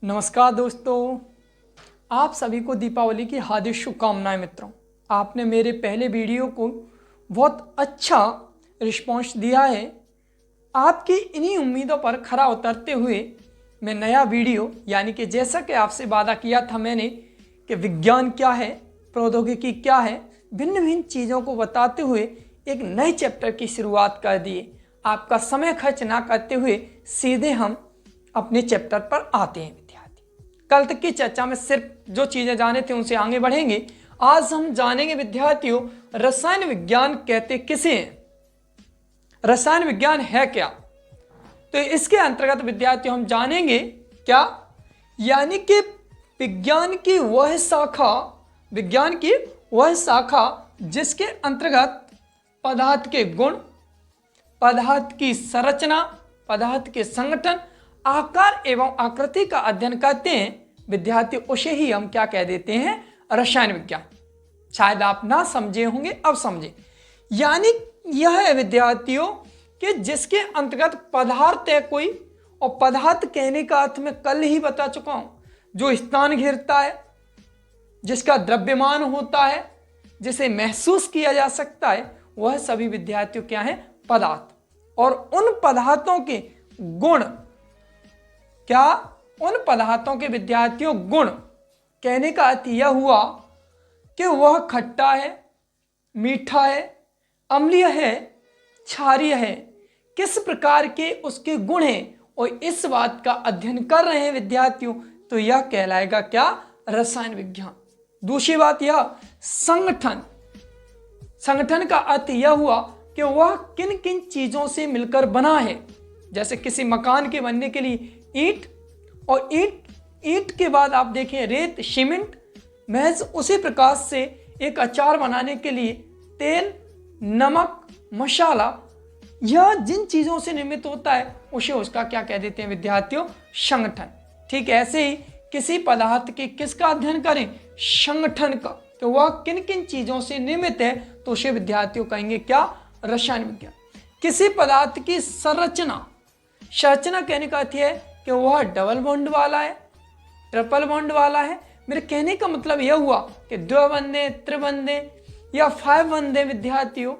नमस्कार दोस्तों, आप सभी को दीपावली की हार्दिक शुभकामनाएं। मित्रों, आपने मेरे पहले वीडियो को बहुत अच्छा रिस्पॉन्स दिया है। आपकी इन्हीं उम्मीदों पर खरा उतरते हुए मैं नया वीडियो यानी कि जैसा कि आपसे वादा किया था मैंने कि विज्ञान क्या है, प्रौद्योगिकी क्या है, भिन्न भिन्न चीज़ों को बताते हुए एक नए चैप्टर की शुरुआत कर दिए। आपका समय खर्च ना करते हुए सीधे हम अपने चैप्टर पर आते हैं। विद्यार्थी, कल तक की चर्चा में सिर्फ जो चीज़ें जाने थे उनसे आगे बढ़ेंगे। आज हम जानेंगे विद्यार्थियों, रसायन विज्ञान कहते किसे हैं, रसायन विज्ञान है क्या। तो इसके अंतर्गत विद्यार्थियों हम जानेंगे क्या, यानी कि विज्ञान की वह शाखा जिसके अंतर्गत पदार्थ के गुण, पदार्थ की संरचना, पदार्थ के संगठन, आकार एवं आकृति का अध्ययन करते हैं विद्यार्थी, उसे ही हम क्या कह देते हैं, रसायन विज्ञान। शायद आप ना समझे होंगे, अब समझे। यानी यह है विद्यार्थियों कि जिसके अंतर्गत पदार्थ है कोई, और पदार्थ कहने का अर्थ मैं कल ही बता चुका हूं, जो स्थान घेरता है, जिसका द्रव्यमान होता है, जिसे महसूस किया जा सकता है, वह सभी विद्यार्थियों क्या है, पदार्थ। और उन पदार्थों के गुण क्या, उन पदार्थों के विद्यार्थियों गुण कहने का अर्थ यह हुआ कि वह खट्टा है, मीठा है, अम्लीय है, क्षारीय है, किस प्रकार के उसके गुण हैं, और इस बात का अध्ययन कर रहे हैं विद्यार्थियों, तो यह कहलाएगा क्या, रसायन विज्ञान। दूसरी बात यह, संगठन। संगठन का अर्थ यह हुआ कि वह किन किन चीजों से मिलकर बना है। जैसे किसी मकान के बनने के लिए ईंट, और ईंट के बाद आप देखें रेत, सीमेंट, महज उसी प्रकार से एक अचार बनाने के लिए तेल, नमक, मसाला, यह जिन चीजों से निर्मित होता है उसे उसका क्या कह देते हैं विद्यार्थियों, संगठन। ठीक ऐसे ही किसी पदार्थ के किसका अध्ययन करें, संगठन का, तो वह किन किन चीजों से निर्मित है, तो उसे विद्यार्थियों कहेंगे क्या, रसायन विज्ञान। किसी पदार्थ की संरचना कहने का अर्थ है कि वह डबल बॉन्ड वाला है, ट्रिपल बॉन्ड वाला है। मेरे कहने का मतलब यह हुआ कि द्विबंधे, त्रिबंधे या 5 बंधे विद्यार्थियों,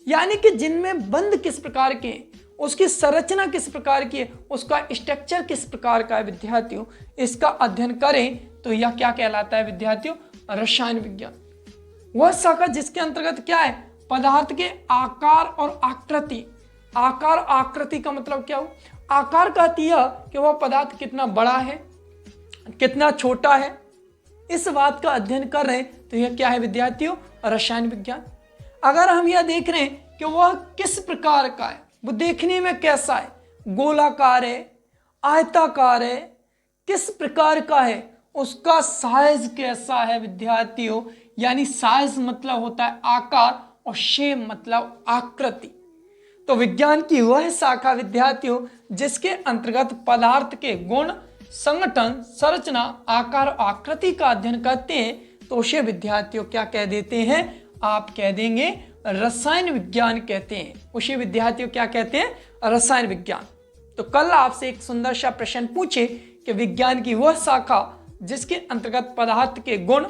यानी कि जिनमें बंध किस प्रकार के, उसकी संरचना किस प्रकार की है, उसका स्ट्रक्चर किस प्रकार का है विद्यार्थियों, इसका अध्ययन करें तो यह क्या कहलाता है विद्यार्थियों, रसायन विज्ञान। वह शाखा जिसके अंतर्गत क्या है, पदार्थ के आकार और आकृति। आकार आकृति का मतलब क्या हो, आकार का अर्थ यह कि वह पदार्थ कितना बड़ा है, कितना छोटा है, इस बात का अध्ययन कर रहे हैं तो यह क्या है विद्यार्थियों, रसायन विज्ञान। अगर हम यह देख रहे हैं कि वह किस प्रकार का है, वो देखने में कैसा है, गोलाकार है, आयताकार है, किस प्रकार का है, उसका साइज कैसा है विद्यार्थियों, यानी साइज मतलब होता है आकार और शेप मतलब आकृति। तो विज्ञान की वह शाखा विद्यार्थियों जिसके अंतर्गत पदार्थ के गुण, संगठन, संरचना, आकार और आकृति का अध्ययन करते हैं तो उसे विद्यार्थियों क्या कह देते हैं, आप कह देंगे रसायन विज्ञान कहते हैं। उसे विद्यार्थियों क्या कहते हैं, रसायन विज्ञान। तो कल आपसे एक सुंदर सा प्रश्न पूछे कि विज्ञान की वह शाखा जिसके अंतर्गत पदार्थ के गुण,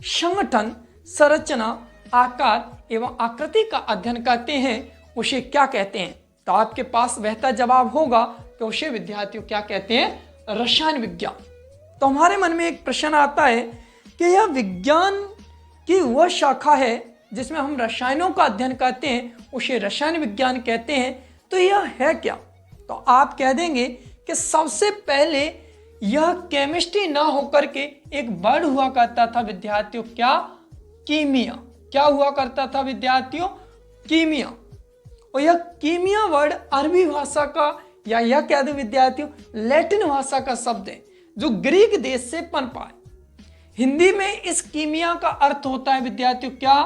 संगठन, संरचना, आकार एवं आकृति का अध्ययन करते हैं उसे क्या कहते हैं, तो आपके पास बेहतर जवाब होगा कि उसे विद्यार्थियों क्या कहते हैं, रसायन विज्ञान। तो हमारे मन में एक प्रश्न आता है कि यह विज्ञान की वह शाखा है जिसमें हम रसायनों का अध्ययन करते हैं, उसे रसायन विज्ञान कहते हैं, तो यह है क्या। तो आप कह देंगे कि सबसे पहले यह केमिस्ट्री ना होकर के एक वर्ड हुआ करता था विद्यार्थियों, क्या, कीमिया। क्या हुआ करता था विद्यार्थियों, कीमिया। और यह कीमिया वर्ड अरबी भाषा का, या यह कह दो विद्यार्थियों लैटिन भाषा का शब्द है जो ग्रीक देश से पनपा है। हिंदी में इस कीमिया का अर्थ होता है विद्यार्थियों क्या,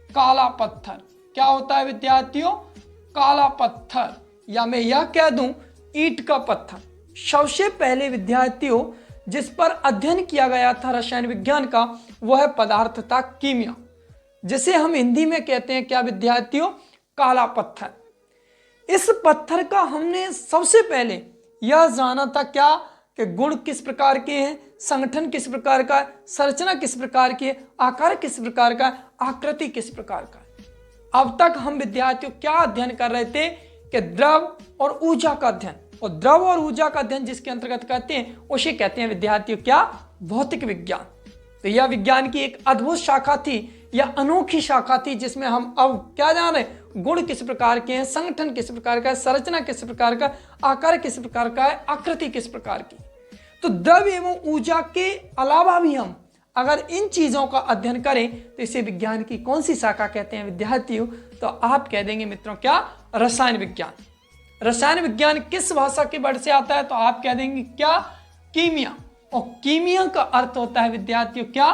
काला पत्थर। क्या होता है विद्यार्थियों, काला पत्थर, या मैं यह कह दूं ईंट का पत्थर। सबसे पहले विद्यार्थियों जिस पर अध्ययन किया गया था रसायन विज्ञान का, वह पदार्थ था कीमिया, जिसे हम हिंदी में कहते हैं क्या विद्यार्थियों, काला पत्थर। इस पत्थर का हमने सबसे पहले यह जाना था क्या, कि गुण किस प्रकार के हैं, संगठन किस प्रकार का है, संरचना किस प्रकार की है, आकार किस प्रकार का है, आकृति किस प्रकार का है। अब तक हम विद्यार्थियों क्या अध्ययन कर रहे थे कि द्रव और ऊर्जा का अध्ययन, और द्रव और ऊर्जा का अध्ययन जिसके अंतर्गत कहते हैं उसे कहते हैं विद्यार्थियों क्या, भौतिक विज्ञान। तो यह विज्ञान की एक अद्भुत शाखा थी या अनोखी शाखा थी, जिसमें हम अब क्या जान रहे हैं, गुण किस प्रकार के हैं, संगठन किस प्रकार का है, संरचना किस प्रकार का, आकार किस प्रकार का है, आकृति किस प्रकार की। तो द्रव एवं ऊर्जा के अलावा भी हम अगर इन चीजों का अध्ययन करें तो इसे विज्ञान की कौन सी शाखा कहते हैं विद्यार्थियों, तो आप कह देंगे मित्रों क्या, रसायन विज्ञान। रसायन विज्ञान किस भाषा के वर्ड से आता है, तो आप कह देंगे क्या, कीमिया। और कीमिया का अर्थ होता है विद्यार्थियों क्या,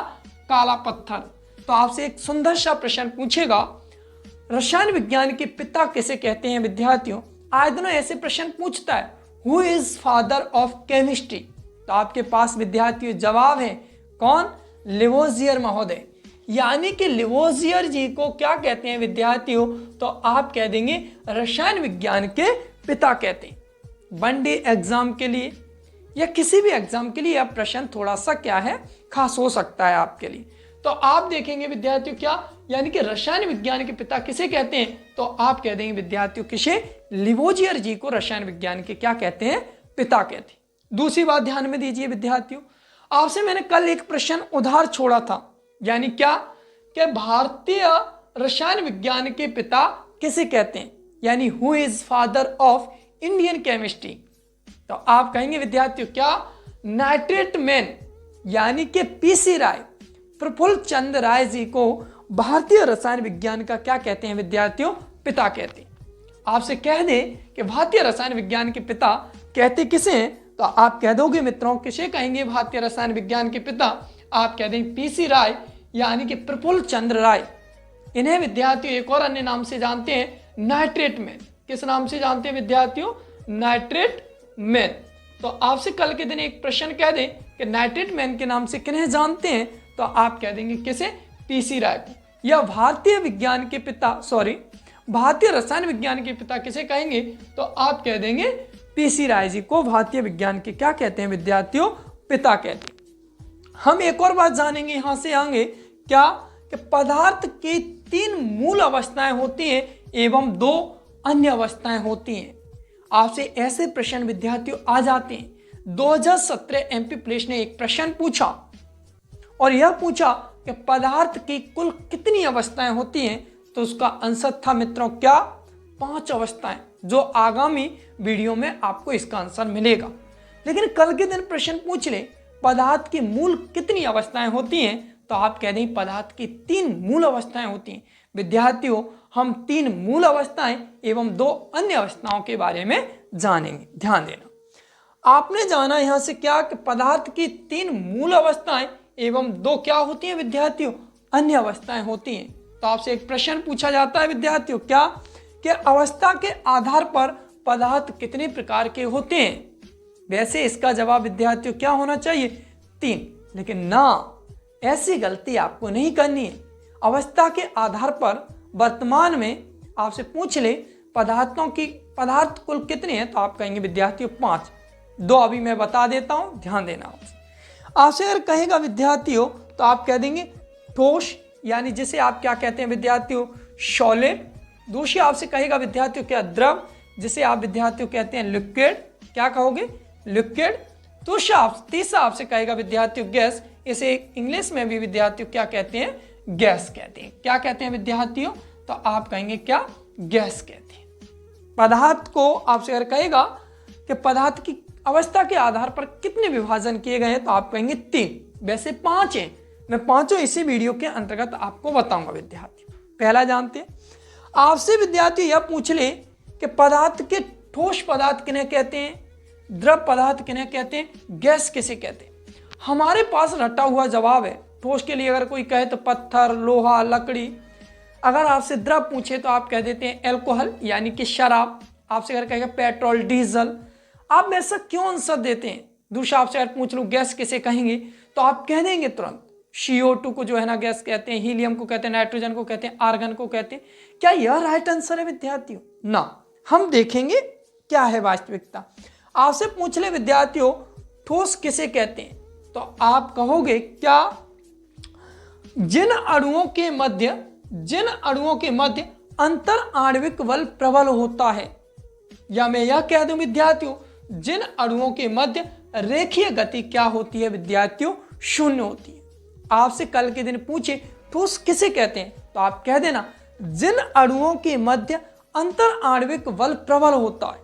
काला पत्थर। तो आपसे एक सुंदर सा प्रश्न पूछेगा, रसायन विज्ञान के पिता किसे कहते हैं विद्यार्थियों। आए दिनों ऐसे प्रश्न पूछता है, who is father of chemistry. तो आपके पास विद्यार्थियों जवाब है कौन, लिवोजियर महोदय। यानी कि लिवोजियर जी को क्या कहते हैं विद्यार्थियों, तो आप कह देंगे रसायन विज्ञान के पिता कहते हैं। वन डे एग्जाम के लिए या किसी भी एग्जाम के लिए यह प्रश्न थोड़ा सा क्या है, खास हो सकता है आपके लिए। तो आप देखेंगे विद्यार्थियों क्या, यानी कि रसायन विज्ञान के पिता किसे कहते हैं, तो आप कह देंगे विद्यार्थियों किसे, लिवोजियर जी को रसायन विज्ञान के क्या कहते हैं, पिता कहते हैं। दूसरी बात ध्यान में दीजिए विद्यार्थियों, आपसे मैंने कल एक प्रश्न उधार छोड़ा था, यानी क्या, कि भारतीय रसायन विज्ञान के पिता किसे कहते हैं, यानी who is father of Indian chemistry. तो आप कहेंगे विद्यार्थियों क्या, नाइट्रेट मैन, यानी कि पीसी राय, प्रफुल्ल चंद्र राय जी को भारतीय रसायन विज्ञान का क्या कहते हैं विद्यार्थियों, पिता कहते हैं। आपसे कह दें कि भारतीय रसायन विज्ञान के पिता कहते किसे हैं, तो आप कह दोगे मित्रों किसे कहेंगे भारतीय रसायन विज्ञान के पिता, आप कह देंगे पीसी राय, यानी कि प्रफुल्ल चंद्र राय। इन्हें विद्यार्थियों एक और अन्य नाम से जानते हैं, नाइट्रेट मैन। किस नाम से जानते हैं विद्यार्थियों, नाइट्रेट मैन। तो आपसे कल के दिन एक प्रश्न कह दें कि नाइट्रेट मैन के नाम से किन्हें जानते हैं, तो आप कह देंगे किसे, पीसी राय को। या भारतीय विज्ञान के पिता, भारतीय रसायन विज्ञान के पिता किसे कहेंगे, तो आप कह देंगे पीसी राय जी को भारतीय विज्ञान के क्या कहते हैं विद्यार्थियों, पिता कहते हैं। हम एक और बात जानेंगे यहां से आगे क्या, कि पदार्थ की 3 मूल अवस्थाएं होती हैं एवं 2 अन्य अवस्थाएं होती हैं। आपसे ऐसे प्रश्न विद्यार्थियों आ जाते हैं। 2017 एमपी पुलिस ने एक प्रश्न पूछा और यह पूछा कि पदार्थ की कुल कितनी अवस्थाएं होती हैं, तो उसका आंसर था मित्रों क्या, 5 अवस्थाएं, जो आगामी वीडियो में आपको इसका आंसर मिलेगा। लेकिन कल के दिन प्रश्न पूछ ले पदार्थ की मूल कितनी अवस्थाएं होती हैं, तो आप कह दें पदार्थ की 3 मूल अवस्थाएं होती हैं। विद्यार्थियों हम 3 मूल अवस्थाएं एवं 2 अन्य अवस्थाओं के बारे में जानेंगे, ध्यान देना। आपने जाना यहां से क्या, कि पदार्थ की 3 मूल अवस्थाएं एवं 2 क्या होती हैं विद्यार्थियों, अन्य अवस्थाएं होती हैं। तो आपसे एक प्रश्न पूछा जाता है विद्यार्थियों क्या, कि अवस्था के आधार पर पदार्थ कितने प्रकार के होते हैं। वैसे इसका जवाब विद्यार्थियों क्या होना चाहिए, 3। लेकिन ना, ऐसी गलती आपको नहीं करनी है। अवस्था के आधार पर वर्तमान में आपसे पूछ ले पदार्थ कुल कितने हैं, तो आप कहेंगे विद्यार्थियों 5। 2 अभी मैं बता देता हूं, ध्यान देना। आपसे अगर कहेगा विद्यार्थियों तो आप कह देंगे ठोस, यानी जिसे आप क्या कहते हैं विद्यार्थियों, सॉलिड। दूसरी आपसे कहेगा विद्यार्थियों क्या, द्रव, जिसे आप विद्यार्थियों कहते हैं लिक्विड। क्या कहोगे, लिक्विड। तीसरा आपसे कहेगा विद्यार्थियों गैस, इसे इंग्लिश में भी विद्यार्थियों क्या कहते हैं, गैस कहते हैं। क्या कहते हैं विद्यार्थियों, तो आप कहेंगे क्या, गैस कहते हैं। पदार्थ को आपसे अगर कहेगा कि पदार्थ की अवस्था के आधार पर कितने विभाजन किए गए हैं, तो आप कहेंगे 3। वैसे 5 हैं, मैं 5 इसी वीडियो के अंतर्गत आपको बताऊंगा विद्यार्थियों। पहला जानते हैं, आपसे विद्यार्थी यह पूछ ले कि पदार्थ के ठोस पदार्थ किन्हें कहते हैं, द्रव पदार्थ किन्हें कहते हैं, गैस किसे कहते हैं। हमारे पास रटा हुआ जवाब है। ठोस के लिए अगर कोई कहे तो पत्थर, लोहा, लकड़ी। अगर आपसे द्रव पूछे तो आप कह देते हैं एल्कोहल, यानी कि शराब। आपसे अगर कहेगा पेट्रोल, डीजल, आप ऐसा क्यों आंसर देते हैं। दूसरा आपसे अगर पूछ लूं गैस किसे कहेंगे, तो आप कह देंगे तुरंत CO2 को जो है ना गैस कहते हैं, हीलियम को कहते हैं, नाइट्रोजन को कहते हैं, आर्गन को कहते हैं। क्या यह राइट आंसर है विद्यार्थियों, ना। हम देखेंगे क्या है वास्तविकता। आपसे पूछ ले विद्यार्थियों ठोस किसे कहते हैं? तो आप कहोगे क्या, जिन अणुओं के मध्य अंतर आणविक बल प्रबल होता है, या मैं यह कह दूं विद्यार्थियों, जिन अणुओं के मध्य रेखीय गति क्या होती है विद्यार्थियों? शून्य होती है। आपसे कल के दिन पूछे ठोस किसे कहते हैं, तो आप कह देना जिन अणुओं के मध्य अंतर आणविक बल प्रबल होता है,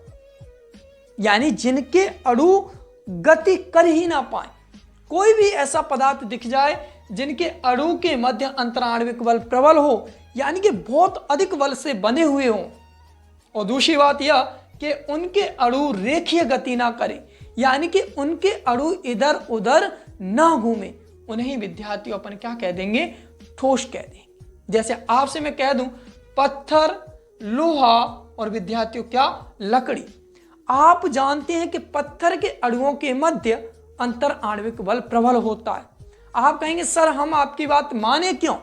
यानी जिनके अणु गति कर ही ना पाए। कोई भी ऐसा पदार्थ दिख जाए जिनके अणु के मध्य अंतर आणविक बल प्रबल हो, यानी कि बहुत अधिक बल से बने हुए हों। और दूसरी बात यह कि उनके अणु रेखीय गति ना करें, यानी कि उनके अणु इधर उधर ना घूमे, उन्हें विद्यार्थियों अपन क्या कह देंगे? ठोस कह देंगे। जैसे आपसे मैं कह दूं पत्थर, लोहा और विद्यार्थियों क्या? लकड़ी। आप जानते हैं कि पत्थर के अणुओं के मध्य अंतर आणविक बल प्रबल होता है। आप कहेंगे सर हम आपकी बात माने क्यों?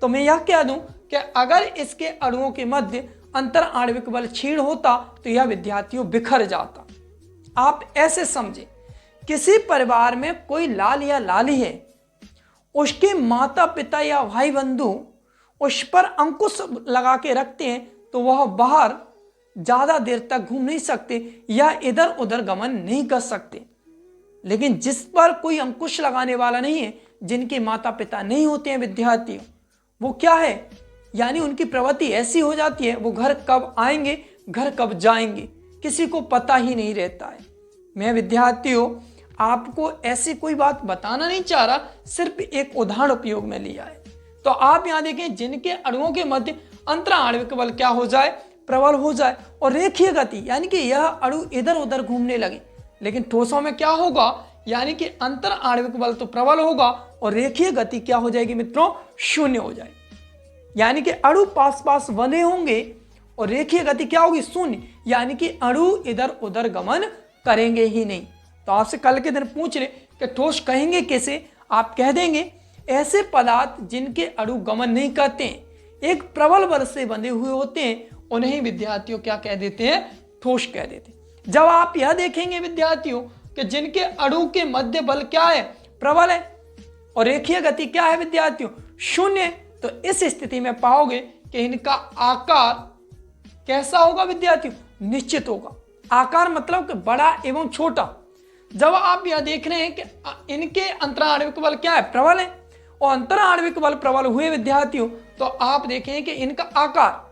तो मैं यह कह दूं कि अगर इसके अणुओं के मध्य अंतर आणविक बल क्षीण होता तो यह विद्यार्थियों बिखर जाता। आप ऐसे समझे, किसी परिवार में कोई लाल या लाली है, उसके माता पिता या भाई बंधु उस पर अंकुश लगा के रखते हैं तो वह बाहर ज्यादा देर तक घूम नहीं सकते या इधर उधर गमन नहीं कर सकते। लेकिन जिस पर कोई अंकुश लगाने वाला नहीं है, जिनके माता पिता नहीं होते हैं विद्यार्थियों, वो क्या है, यानी उनकी प्रवृत्ति ऐसी हो जाती है, वो घर कब आएंगे घर कब जाएंगे किसी को पता ही नहीं रहता है। मैं विद्यार्थियों आपको ऐसी कोई बात बताना नहीं चाह रहा, सिर्फ एक उदाहरण उपयोग में लिया है। तो आप यहाँ देखें, जिनके अणुओं के मध्य अंतर आणविक बल क्या हो जाए? प्रबल हो जाए, और रेखीय गति यानी कि यह अणु इधर उधर घूमने लगे। लेकिन ठोसों में क्या होगा, यानी कि अंतर आणविक बल तो प्रबल होगा और रेखीय गति क्या हो जाएगी मित्रों? शून्य हो जाएगी। यानी कि अणु पास पास बने होंगे और रेखीय गति क्या होगी? शून्य, यानी कि अणु इधर उधर गमन करेंगे ही नहीं। तो आपसे कल के दिन पूछ ले कि ठोस कहेंगे कैसे? आप कह देंगे ऐसे पदार्थ जिनके अणु गमन नहीं करते हैं, एक प्रबल बल से बंधे हुए होते हैं, उन्हें विद्यार्थियों क्या कह देते हैं? ठोस कह देते हैं। जब आप यह देखेंगे विद्यार्थियों कि जिनके अणु के मध्य बल क्या है? प्रबल है, और रेखीय गति क्या है विद्यार्थियों? शून्य। तो इस स्थिति में पाओगे कि इनका आकार कैसा होगा विद्यार्थियों? निश्चित होगा। आकार मतलब कि बड़ा एवं छोटा। जब आप यह देख रहे हैं कि इनके अंतर आणविक बल क्या है? प्रबल है, और अंतर आणविक बल प्रबल हुए विद्यार्थियों, तो आप देखें कि इनका आकार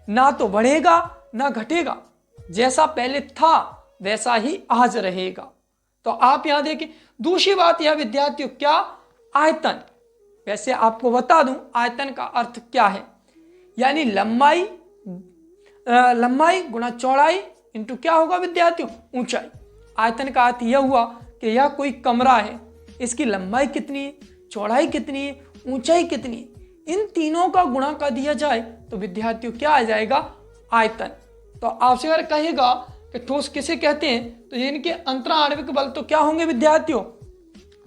ना तो बढ़ेगा ना घटेगा, जैसा पहले था वैसा ही आज रहेगा। तो आप यहां देखें। दूसरी बात यह विद्यार्थियों क्या? आयतन। वैसे आपको बता दूं आयतन का अर्थ क्या है, यानी लंबाई गुणा चौड़ाई इंटू क्या होगा विद्यार्थियों? ऊंचाई। आयतन का अर्थ यह हुआ कि यह कोई कमरा है, इसकी लंबाई कितनी है, चौड़ाई कितनी है, ऊंचाई कितनी है, इन तीनों का गुणा कर दिया जाए तो विद्यार्थियों क्या आ जाएगा? आयतन। तो आपसे अगर कहेगा कि ठोस किसे कहते हैं, तो इनके अंतर आणविक बल तो क्या होंगे विद्यार्थियों?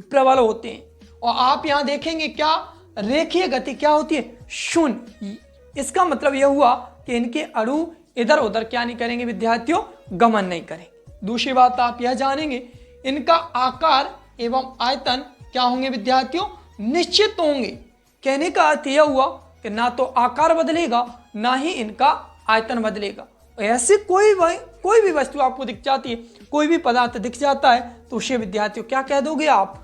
प्रबल होते हैं। और आप यहां देखेंगे क्या? रेखीय गति क्या होती है? शून्य। इसका मतलब यह हुआ कि इनके अणु इधर उधर क्या नहीं करेंगे विद्यार्थियों? गमन नहीं करेंगे। दूसरी बात आप यह जानेंगे, इनका आकार एवं आयतन क्या होंगे विद्यार्थियों? निश्चित होंगे। कहने का अर्थ यह हुआ कि ना तो आकार बदलेगा ना ही इनका आयतन बदलेगा। ऐसे कोई भी वस्तु आपको दिख जाती है, कोई भी पदार्थ दिख जाता है, तो उसे विद्यार्थियों क्या कह दोगे आप?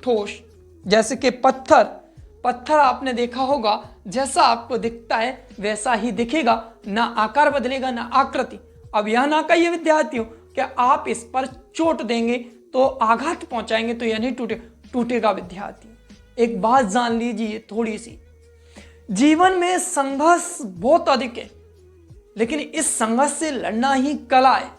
ठोस। जैसे कि पत्थर आपने देखा होगा, जैसा आपको दिखता है वैसा ही दिखेगा, ना आकार बदलेगा ना आकृति। अब यह ना कहिए विद्यार्थियों कि आप इस पर चोट देंगे तो आघात पहुंचाएंगे तो यह नहीं टूटेगा विद्यार्थी। एक बात जान लीजिए थोड़ी सी, जीवन में संघर्ष बहुत अधिक है, लेकिन इस संघर्ष से लड़ना ही कला है।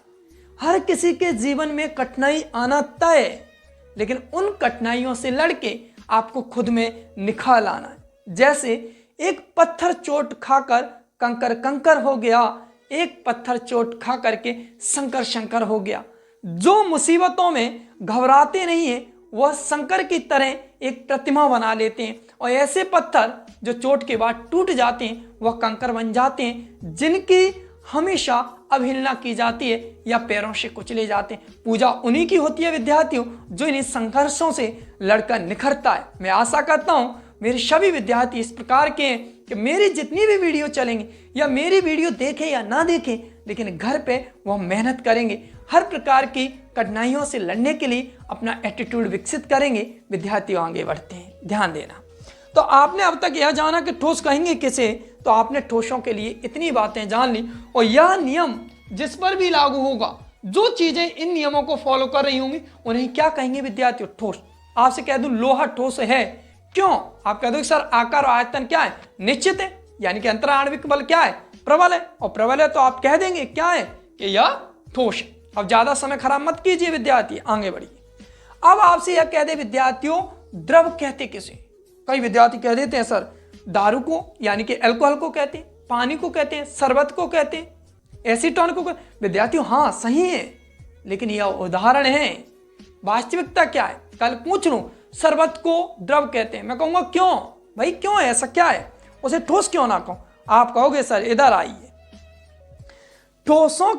हर किसी के जीवन में कठिनाई आना तय है, लेकिन उन कठिनाइयों से लड़के आपको खुद में निखार लाना है। जैसे एक पत्थर चोट खाकर कंकर हो गया, एक पत्थर चोट खा करके शंकर हो गया। जो मुसीबतों में घबराते नहीं है वह शंकर की तरह एक प्रतिमा बना लेते हैं, और ऐसे पत्थर जो चोट के बाद टूट जाते हैं वह कंकर बन जाते हैं, जिनकी हमेशा अवहेलना की जाती है या पैरों से कुचले जाते हैं। पूजा उन्हीं की होती है विद्यार्थियों जो इन संघर्षों से लड़कर निखरता है। मैं आशा करता हूं मेरे सभी विद्यार्थी इस प्रकार के हैं कि मेरी जितनी भी वीडियो चलेंगे या मेरी वीडियो देखें या ना देखें, लेकिन घर पे वह मेहनत करेंगे, हर प्रकार की कठिनाइयों से लड़ने के लिए अपना एटीट्यूड विकसित करेंगे। विद्यार्थियों आगे बढ़ते हैं, ध्यान देना। तो आपने अब तक यह जाना कि ठोस कहेंगे किसे, तो आपने ठोसों के लिए इतनी बातें जान ली। और यह नियम जिस पर भी लागू होगा, जो चीजें इन नियमों को फॉलो कर रही होंगी, उन्हें क्या कहेंगे विद्यार्थियों? ठोस। आपसे कह दूं लोहा ठोस है, क्यों? आप कह दो सर आकार और आयतन क्या है? निश्चित है, यानी कि अंतराण्विक बल क्या है? प्रबल है। और प्रबल है तो आप कह देंगे क्या है कि यह ठोस है। अब ज्यादा समय खराब मत कीजिए विद्यार्थी, आगे बढ़िए। अब आपसे यह कह दे विद्यार्थियों द्रव कहते किसे? कई विद्यार्थी कह देते हैं सर दारू को, यानी कि अल्कोहल को कहते हैं, पानी को कहते हैं, शरबत को कहते हैं, एसीटोन को कहते हैं। विद्यार्थियों हाँ सही है, लेकिन यह उदाहरण है, वास्तविकता क्या है? कल पूछ लूं शरबत को द्रव कहते हैं, मैं कहूंगा क्यों भाई, क्यों ऐसा क्या है, उसे ठोस क्यों ना कहूं? आप कहोगे सर इधर आइए, ठोसों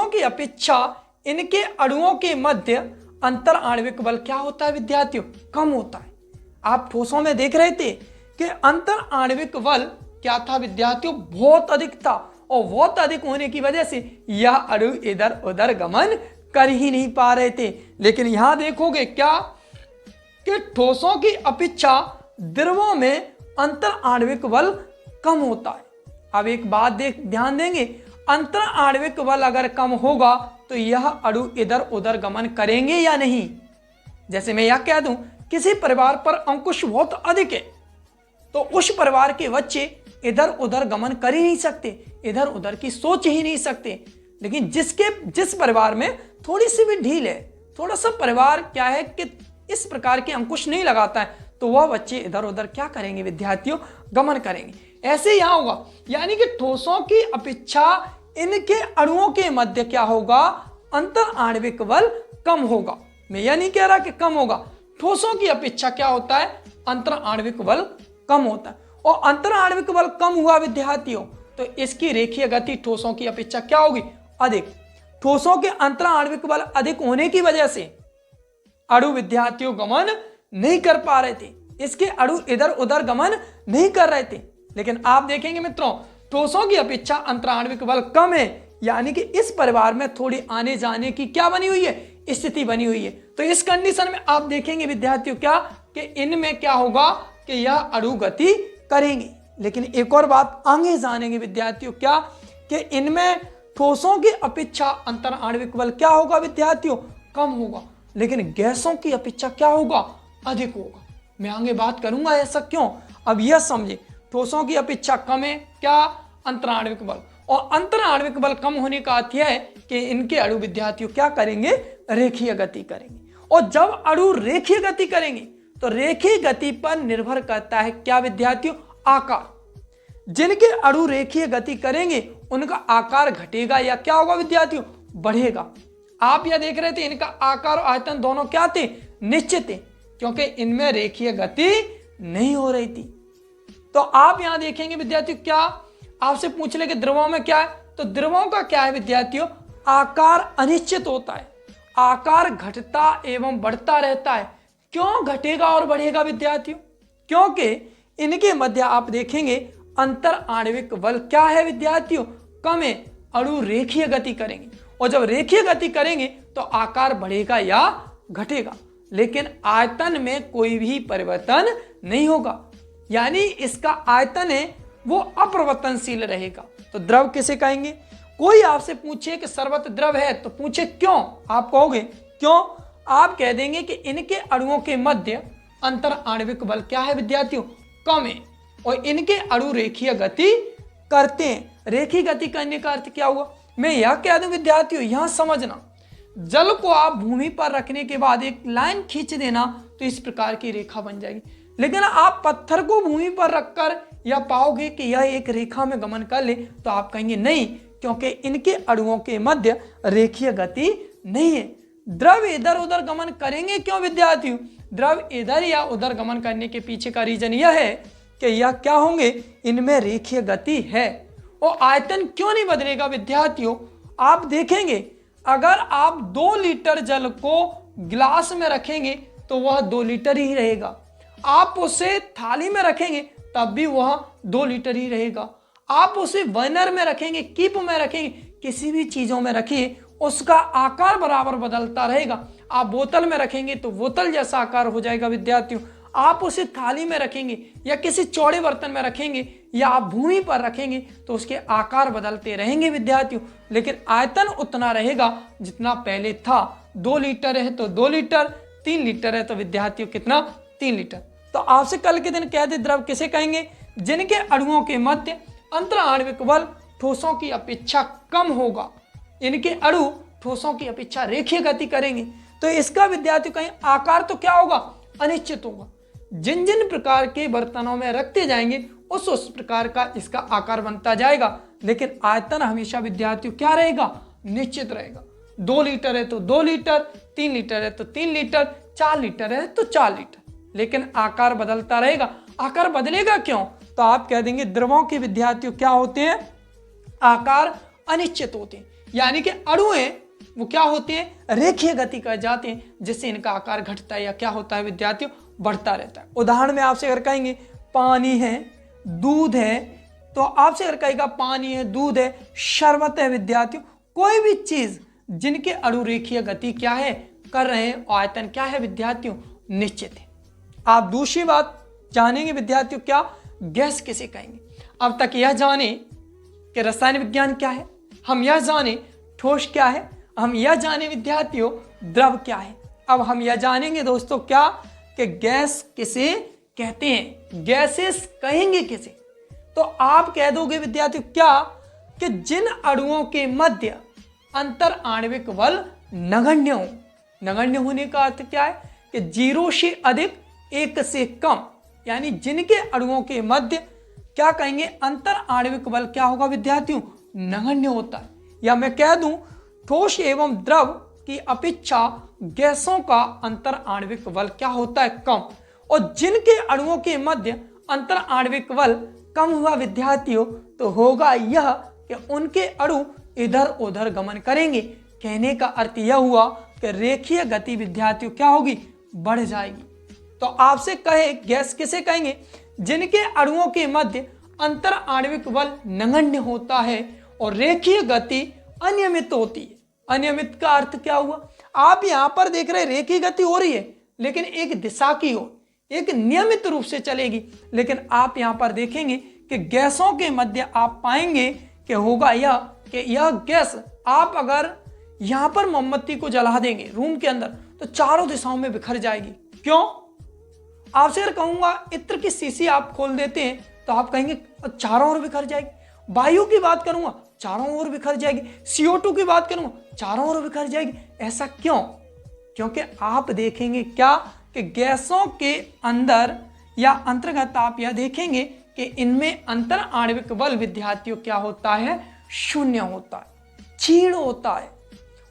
की अपेक्षा इनके अणुओं के मध्य अंतर आणविक बल क्या होता है विद्यार्थियों? कम होता है। आप ठोसों में देख रहे थे कि अंतर आणविक बल क्या था विद्यार्थियों? बहुत अधिक था, और बहुत अधिक होने की वजह से यह अणु इधर उधर गमन कर ही नहीं पा रहे थे। लेकिन यहां देखोगे क्या कि ठोसों की अपेक्षा द्रवों में अंतर आणविक बल कम होता है। अब एक बात ध्यान देंगे, अंतर आणविक बल अगर कम होगा तो यह अणु इधर उधर गमन करेंगे या नहीं? जैसे मैं यह कह दूं किसी परिवार पर अंकुश बहुत अधिक है, तो उस परिवार के बच्चे इधर उधर गमन कर ही नहीं सकते, इधर उधर की सोच ही नहीं सकते। लेकिन जिस परिवार में थोड़ी सी भी ढील है, थोड़ा सा परिवार क्या है कि इस प्रकार के अंकुश नहीं लगाता है, तो वह बच्चे इधर उधर क्या करेंगे विद्यार्थियों? गमन करेंगे। ऐसे यहां होगा, यानी कि ठोसों की अपेक्षा इनके अणुओं के मध्य क्या होगा? अंतर आणविक बल कम होगा। मैं यह नहीं कह रहा कि कम होगा, ठोसों की अपेक्षा क्या होता है? अंतर आणविक बल कम होता है। और अंतर आणविक बल कम हुआ विद्यार्थियों तो इसकी रेखीय गति ठोसों की अपेक्षा क्या होगी? अधिक। ठोसों के अंतर आणविक बल अधिक होने की वजह से अणु विद्यार्थियों गमन नहीं कर पा रहे थे, इसके अणु इधर उधर गमन नहीं कर रहे थे। लेकिन आप देखेंगे मित्रों ठोसों की अपेक्षा अंतर आणविक बल कम है, यानी कि इस परिवार में थोड़ी आने जाने की क्या बनी हुई है? स्थिति बनी हुई है। तो इस कंडीशन में आप देखेंगे विद्यार्थियों क्या कि इनमें क्या होगा कि यह अणु गति करेंगे। लेकिन एक और बात आगे जानेंगे विद्यार्थियों क्या कि इनमें ठोसों की अपेक्षा अंतर आणविक बल क्या होगा विद्यार्थियों? कम होगा। लेकिन गैसों की अपेक्षा क्या होगा? अधिक होगा। मैं आगे बात करूंगा ऐसा क्यों। अब यह समझे, ठोसों की अपेक्षा कम है क्या? अंतर आणविक बल। और अंतर आणविक बल कम होने का अर्थ यह है कि इनके अणु विद्यार्थियों क्या करेंगे? रेखीय गति करेंगे। और जब अणु रेखीय गति करेंगे तो रेखीय गति पर निर्भर करता है क्या विद्यार्थियों? आकार। जिनके अणु रेखीय गति करेंगे उनका आकार घटेगा या क्या होगा विद्यार्थियों? बढ़ेगा। आप यह देख रहे थे इनका आकार और आयतन दोनों क्या थे? निश्चित थे, क्योंकि इनमें रेखीय गति नहीं हो रही थी। तो आप यहां देखेंगे विद्यार्थियों क्या आपसे पूछ ले कि द्रवों में क्या है, तो द्रवों का क्या है विद्यार्थियों? आकार अनिश्चित होता है, आकार घटता एवं बढ़ता रहता है। क्यों घटेगा और बढ़ेगा विद्यार्थियों? क्योंकि इनके मध्य आप देखेंगे अंतर आणविक बल क्या है विद्यार्थियों? कम है। अणु रेखीय गति करेंगे, और जब रेखीय गति करेंगे तो आकार बढ़ेगा या घटेगा, लेकिन आयतन में कोई भी परिवर्तन नहीं होगा, यानी इसका आयतन है वो अपरिवर्तनशील रहेगा। तो द्रव किसे कहेंगे? कोई आपसे पूछे कि शरबत द्रव है तो पूछे क्यों, आप कहोगे क्यों? आप कह देंगे कि इनके अणुओं के मध्य अंतर आणविक बल क्या है विद्यार्थियों? कम है, और इनके अणु रेखीय गति करते हैं। रेखीय गति करने का अर्थ क्या हुआ? मैं यह कह दूं विद्यार्थियों, यहां समझना, जल को आप भूमि पर रखने के बाद एक लाइन खींच देना तो इस प्रकार की रेखा बन जाएगी। लेकिन आप पत्थर को भूमि पर रखकर यह पाओगे कि यह एक रेखा में गमन कर ले, तो आप कहेंगे नहीं, क्योंकि इनके अणुओं के मध्य रेखीय गति नहीं है। द्रव इधर उधर गमन करेंगे क्यों विद्यार्थियों? द्रव इधर या उधर गमन करने के पीछे का रीजन यह है कि यह क्या होंगे? इनमें रेखीय गति है, और आयतन क्यों नहीं बदलेगा विद्यार्थियों? आप देखेंगे अगर आप 2 लीटर जल को गिलास में रखेंगे तो वह 2 लीटर ही रहेगा। आप उसे थाली में रखेंगे तब भी वह 2 लीटर ही रहेगा। आप उसे बर्नर में रखेंगे, कीप में रखेंगे, किसी भी चीजों में रखिए, उसका आकार बराबर बदलता रहेगा। आप बोतल में रखेंगे तो बोतल जैसा आकार हो जाएगा विद्यार्थियों। आप उसे थाली में रखेंगे या किसी चौड़े बर्तन में रखेंगे या आप भूमि पर रखेंगे तो उसके आकार बदलते रहेंगे विद्यार्थियों, लेकिन आयतन उतना रहेगा जितना पहले था। 2 लीटर है तो 2 लीटर, 3 लीटर है तो विद्यार्थियों कितना? 3 लीटर। तो आपसे कल के दिन कहते द्रव किसे कहेंगे? जिनके अणुओं के मध्य अंतर आणविक बल ठोसों की अपेक्षा कम होगा। इनके अणु ठोसों की अपेक्षा रेखीय गति करेंगे तो इसका विद्यार्थियों कहें आकार तो क्या होगा? अनिश्चित होगा। जिन जिन प्रकार के बर्तनों में रखते जाएंगे उस प्रकार का इसका आकार बनता जाएगा, लेकिन आयतन हमेशा विद्यार्थियों क्या रहेगा? निश्चित रहेगा। 2 लीटर है तो 2 लीटर, 3 लीटर है तो 3 लीटर, 4 लीटर है तो 4 लीटर, लेकिन आकार बदलता रहेगा। आकार बदलेगा क्यों? तो आप कह देंगे द्रवों के विद्यार्थियों क्या होते हैं? आकार अनिश्चित होते हैं, यानी कि अणु हैं वो क्या होते हैं? रेखीय गति कर जाते हैं, जिससे इनका आकार घटता है या क्या होता है विद्यार्थियों? बढ़ता रहता है। उदाहरण में आपसे अगर कहेंगे पानी है, दूध है, तो आपसे अगर कहेगा पानी है, दूध है, शरबत है विद्यार्थियों, कोई भी चीज जिनके अणु रेखीय गति क्या है? कर रहे हैं, और आयतन क्या है विद्यार्थियों? निश्चित है। आप दूसरी बात जानेंगे विद्यार्थियों क्या? गैस किसे कहेंगे? अब तक यह जाने कि रसायन विज्ञान क्या है, हम यह जाने ठोस क्या है, हम यह जाने विद्यार्थियों द्रव क्या है। अब हम यह जानेंगे दोस्तों क्या कि गैस किसे कहते हैं, गैसेस कहेंगे किसे। तो आप कह दोगे विद्यार्थियों क्या कि जिन अणुओं के मध्य अंतर आणविक बल नगण्य हो। नगण्य होने का अर्थ क्या है कि 0 से अधिक, 1 से कम, यानी जिनके अणुओं के मध्य क्या कहेंगे? अंतर आणविक बल क्या होगा विद्यार्थियों? नगण्य होता है। या मैं कह दूं ठोस एवं द्रव की अपेक्षा गैसों का अंतर आणविक बल क्या होता है? कम। और जिनके अणुओं के मध्य अंतर आणविक बल कम हुआ विद्यार्थियों तो होगा यह कि उनके अणु इधर उधर गमन करेंगे। कहने का अर्थ यह हुआ कि रेखीय गति विद्यार्थियों क्या होगी? बढ़ जाएगी। तो आपसे कहे गैस किसे कहेंगे? जिनके अणुओं के मध्य अंतर आणविक बल नगण्य होता है और रेखीय गति अनियमित होती है। अनियमित का अर्थ क्या हुआ? आप यहां पर देख रहे रेखीय गति हो रही है लेकिन एक दिशा की ओर, एक नियमित रूप से चलेगी, लेकिन आप यहां पर देखेंगे कि गैसों के मध्य आप पाएंगे कि होगा यह कि यह गैस आप अगर यहां पर मोमबत्ती को जला देंगे रूम के अंदर तो चारों दिशाओं में बिखर जाएगी। क्यों? आपसे अगर कहूंगा इत्र की शीशी आप खोल देते हैं तो आप कहेंगे चारों ओर बिखर जाएगी। वायु की बात करूंगा चारों ओर बिखर जाएगी। CO2 की बात करूंगा चारों ओर बिखर जाएगी। ऐसा क्यों? क्योंकि आप देखेंगे क्या कि गैसों के अंदर या अंतर्गत आप यह देखेंगे कि इनमें अंतर आणविक बल विद्यार्थियों क्या होता है? शून्य होता है, क्षीण होता है।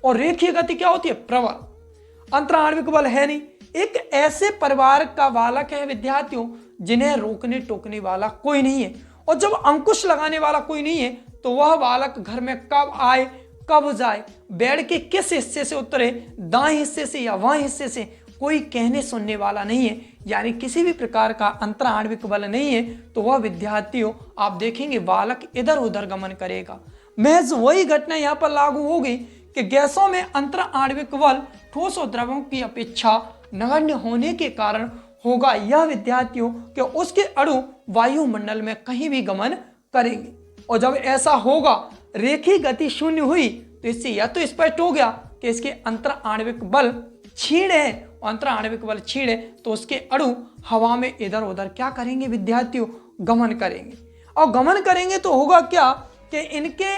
और रेखीय गति क्या होती है? प्रबल। अंतर आणविक बल है नहीं। एक ऐसे परिवार का बालक है विद्यार्थियों जिन्हें रोकने टोकने वाला कोई नहीं है, और जब अंकुश लगाने वाला कोई नहीं है तो वह बालक घर में कब आए कब जाए, बेड के किस हिस्से से उतरे, दाएं हिस्से से या बाएं हिस्से से, कोई कहने सुनने वाला नहीं है। यानी किसी भी प्रकार का अंतर आणविक बल नहीं है तो वह विद्यार्थियों आप देखेंगे बालक इधर उधर गमन करेगा। महज वही घटना यहाँ पर लागू होगी कि गैसों में अंतर आणविक बल ठोस और द्रवों की अपेक्षा नगण्य होने के कारण होगा यह विद्यार्थियों कि उसके अणु वायुमंडल में कहीं भी गमन करेंगे। और जब ऐसा होगा, रेखीय गति शून्य हुई, तो इससे यह तो स्पष्ट हो गया कि इसके अंतर आणविक बल क्षीण है, और अंतर आणविक बल क्षीण है तो उसके अणु हवा में इधर उधर क्या करेंगे विद्यार्थियों? गमन करेंगे। और गमन करेंगे तो होगा क्या कि इनके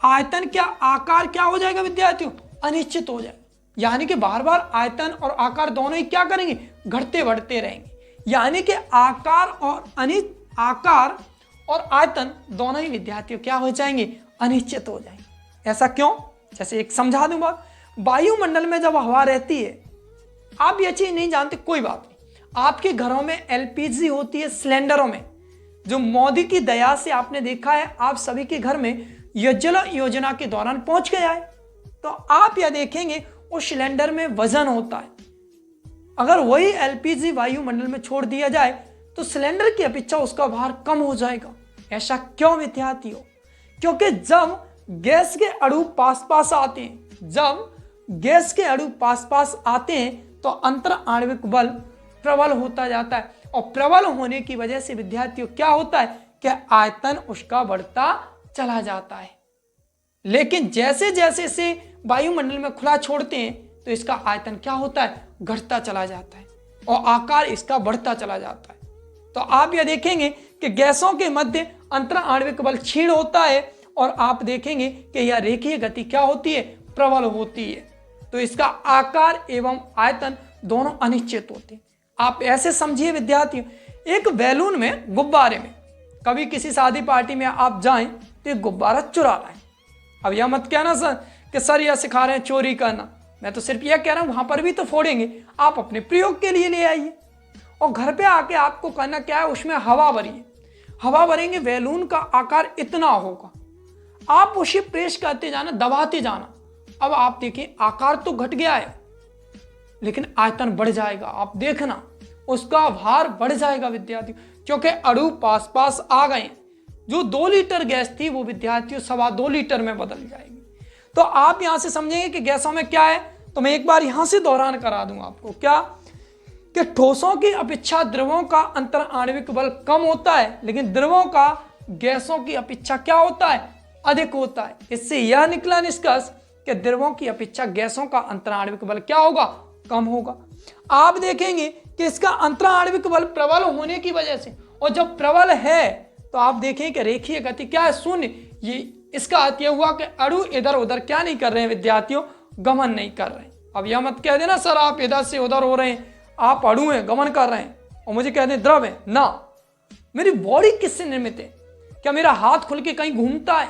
आयतन क्या, आकार क्या हो जाएगा विद्यार्थियों? अनिश्चित हो जाएगा। यानी कि बार बार आयतन और आकार दोनों ही क्या करेंगे? घटते बढ़ते रहेंगे। यानी कि आकार और आयतन दोनों ही विद्यार्थियों क्या हो जाएंगे? अनिश्चित हो जाएंगे। ऐसा क्यों? जैसे एक समझा दूं बात। वायुमंडल में जब हवा रहती है, आप ये चीज नहीं जानते, कोई बात नहीं, आपके घरों में LPG होती है सिलेंडरों में, जो मोदी की दया से आपने देखा है आप सभी के घर में उज्ज्वला योजना के दौरान पहुंच गया है। तो आप यह देखेंगे उस सिलेंडर में वजन होता है, अगर वही एलपीजी वायुमंडल में छोड़ दिया जाए तो सिलेंडर की अपेक्षा उसका भार कम हो जाएगा। ऐसा क्यों विद्यार्थियों? क्योंकि जब गैस के अणु पास पास आते हैं, जब गैस के अणु पास पास आते हैं तो अंतर आणविक बल प्रबल होता जाता है, और प्रबल होने की वजह से विद्यार्थियों क्या होता है कि आयतन उसका बढ़ता चला जाता है। लेकिन जैसे जैसे इसे वायुमंडल में खुला छोड़ते हैं तो इसका आयतन क्या होता है, घटता चला जाता है और आकार इसका बढ़ता चला जाता है। तो आप यह देखेंगे कि गैसों के मध्य अंतर आणविक बल क्षीण होता है, और आप देखेंगे कि यह रेखीय गति क्या होती है, प्रबल होती है। तो इसका आकार एवं आयतन दोनों अनिश्चित होते हैं। आप ऐसे समझिए विद्यार्थियों, एक बैलून में, गुब्बारे में, कभी किसी शादी पार्टी में आप जाएं तो एक गुब्बारा चुरा लाएं। अब यह मत कहना सर कि सर यह सिखा रहे हैं चोरी करना, मैं तो सिर्फ यह कह रहा हूं वहां पर भी तो फोड़ेंगे, आप अपने प्रयोग के लिए ले आइए। और घर पे आके आपको करना क्या है, उसमें हवा भरिए, हवा भरेंगे, बैलून का आकार इतना होगा, आप उसे प्रेस करते जाना, दबाते जाना। अब आप देखिए आकार तो घट गया है लेकिन आयतन बढ़ जाएगा, आप देखना उसका भार बढ़ जाएगा विद्यार्थियों, क्योंकि अणु पास पास आ गए। जो 2 लीटर गैस थी वो विद्यार्थियों 2.25 लीटर में बदल जाएगी। तो आप यहां से समझेंगे कि गैसों में क्या है। तो मैं एक बार यहां से दोहरान करा दूंगा आपको, क्या कि ठोसों की अपेक्षा द्रवों का अंतर आणविक बल कम होता है, लेकिन द्रवों का गैसों की अपेक्षा क्या होता है, अधिक होता है। इससे यह निकला निष्कर्ष कि द्रवों की अपेक्षा गैसों का अंतर आणविक बल क्या होगा, कम होगा। आप देखेंगे कि इसका अंतर आणविक बल प्रबल होने की वजह से, और जब प्रबल है तो आप देखें कि रेखीय गति क्या है, शून्य। ये इसका अर्थ यह हुआ कि अणु इधर उधर क्या नहीं कर रहे हैं विद्यार्थियों, गमन नहीं कर रहे हैं। अब यह मत कह देना सर आप इधर से उधर हो रहे हैं, आप अणु हैं, गमन कर रहे हैं, और मुझे कह दें द्रव है ना। मेरी बॉडी किससे निर्मित है? क्या मेरा हाथ खुल के कहीं घूमता है?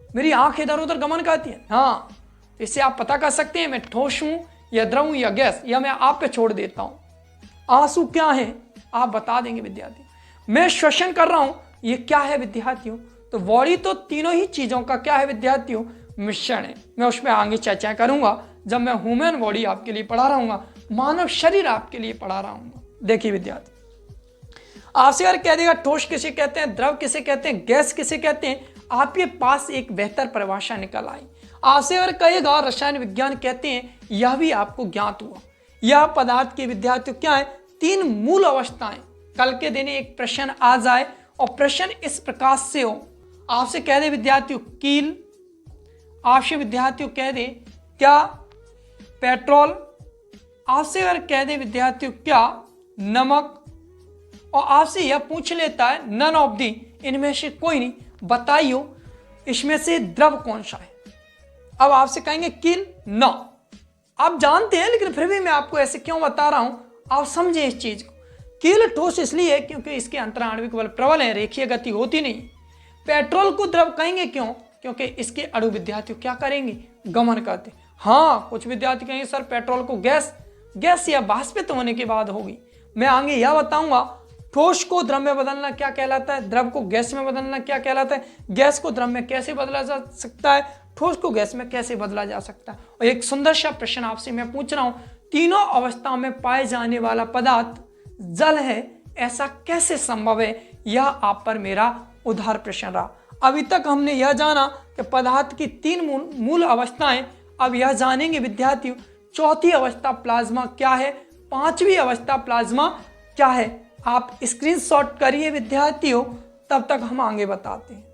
मेरी आंख इधर उधर गमन करती है? हाँ। इससे आप पता कर सकते हैं मैं ठोस हूं या द्रव हूं या गैस, या मैं आप पे छोड़ देता हूं। आंसू क्या है आप बता देंगे विद्यार्थी। मैं श्वसन कर रहा हूं, ये क्या है विद्यार्थियों? तो बॉडी तो तीनों ही चीजों का क्या है विद्यार्थियों, मिश्रण है। मैं उसमें आगे चर्चा करूंगा जब मैं ह्यूमन बॉडी आपके लिए पढ़ा रहूंगा, मानव शरीर आपके लिए पढ़ा रहूंगा। देखिए विद्यार्थी, आपसे अगर कह देगा ठोस किसे कहते हैं, द्रव किसे कहते हैं, गैस किसे कहते हैं, आपके पास एक बेहतर परिभाषा निकल आई। आपसे अगर कहेगा रसायन विज्ञान कहते हैं, यह भी आपको ज्ञात हुआ। यह पदार्थ के विद्यार्थियों क्या है, 3 मूल अवस्थाएं। कल के दिन एक प्रश्न आ जाए और प्रश्न इस प्रकार से हो, आपसे कह दे विद्यार्थियों कील, आपसे विद्यार्थियों कह दे क्या पेट्रोल, आपसे अगर कह दे विद्यार्थियों क्या नमक, और आपसे यह पूछ लेता है नन ऑफ दी, इनमें से कोई नहीं, बताइयो इसमें से द्रव कौन सा है। अब आपसे कहेंगे कील न, आप जानते हैं लेकिन फिर भी मैं आपको ऐसे क्यों बता रहा हूं, आप समझें इस चीज को। कील ठोस इसलिए क्योंकि इसके अंतर आणविक बल प्रबल है, रेखीय गति होती नहीं। पेट्रोल को द्रव कहेंगे क्यों, क्योंकि इसके अणु विद्यार्थी क्या करेंगे, गमन करते। हाँ, कुछ विद्यार्थी कहेंगे सर पेट्रोल को गैस या वाष्पित होने के बाद होगी। मैं आगे यह बताऊंगा ठोस को द्रव में बदलना क्या कहलाता है, द्रव को गैस में बदलना क्या कहलाता है, गैस को द्रव में कैसे बदला जा सकता है, ठोस को गैस में कैसे बदला जा सकता है। और एक सुंदर सा प्रश्न आपसे मैं पूछ रहा हूं, तीनों अवस्थाओं में पाए जाने वाला पदार्थ जल है, ऐसा कैसे संभव है? यह आप पर मेरा उधार प्रश्न रहा। अभी तक हमने यह जाना कि पदार्थ की 3 मूल अवस्थाएं, अब यह जानेंगे विद्यार्थियों चौथी अवस्था प्लाज्मा क्या है, 5वीं अवस्था प्लाज्मा क्या है। आप स्क्रीनशॉट करिए विद्यार्थियों, तब तक हम आगे बताते हैं।